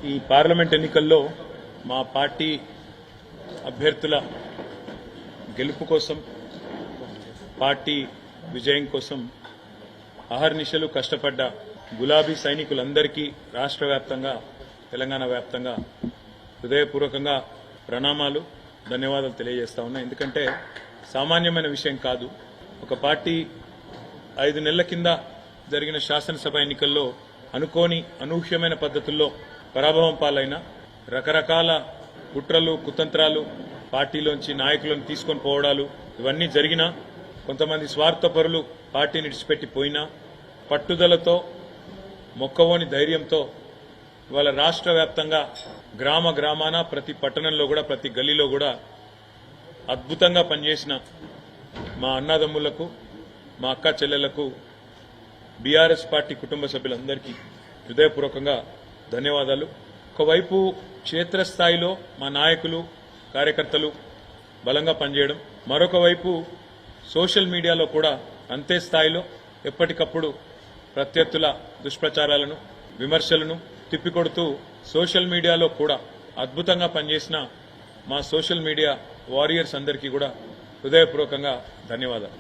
ఈ పార్లమెంట్ ఎన్నికల్లో మా పార్టీ అభ్యర్థుల గెలుపు కోసం పార్టీ విజయం కోసం అహర్నిశలు కష్టపడ్డ గులాబీ సైనికులందరికీ రాష్ట్ర వ్యాప్తంగా తెలంగాణ వ్యాప్తంగా హృదయపూర్వకంగా ప్రణామాలు ధన్యవాదాలు తెలియజేస్తా ఉన్నా. ఎందుకంటే సామాన్యమైన విషయం కాదు. ఒక పార్టీ 5 నెలల కింద జరిగిన శాసనసభ ఎన్నికల్లో అనుకోని అనూహ్యమైన పద్ధతుల్లో పరాభవం పాలైన రకరకాల కుట్రలు కుతంత్రాలు పార్టీలోంచి నాయకులను తీసుకొని పోవడాలు ఇవన్నీ జరిగినా కొంతమంది స్వార్థపరులు పార్టీని విడిచిపెట్టి పోయినా పట్టుదలతో మొక్కవోని ధైర్యంతో ఇవాళ రాష్ట్ర వ్యాప్తంగా గ్రామ గ్రామాన ప్రతి పట్టణంలో కూడా ప్రతి గల్లీలో కూడా అద్భుతంగా పనిచేసిన మా అన్నదమ్ములకు మా అక్క చెల్లెళ్లకు బీఆర్ఎస్ పార్టీ కుటుంబ సభ్యులందరికీ హృదయపూర్వకంగా ధన్యవాదాలు. ఒకవైపు క్షేత్రస్థాయిలో మా నాయకులు కార్యకర్తలు బలంగా పనిచేయడం, మరొక వైపు సోషల్ మీడియాలో కూడా అంతే స్థాయిలో ఎప్పటికప్పుడు ప్రత్యర్థుల దుష్ప్రచారాలను విమర్శలను తిప్పికొడుతూ సోషల్ మీడియాలో కూడా అద్భుతంగా పనిచేసిన మా సోషల్ మీడియా వారియర్స్ అందరికీ కూడా హృదయపూర్వకంగా ధన్యవాదాలు.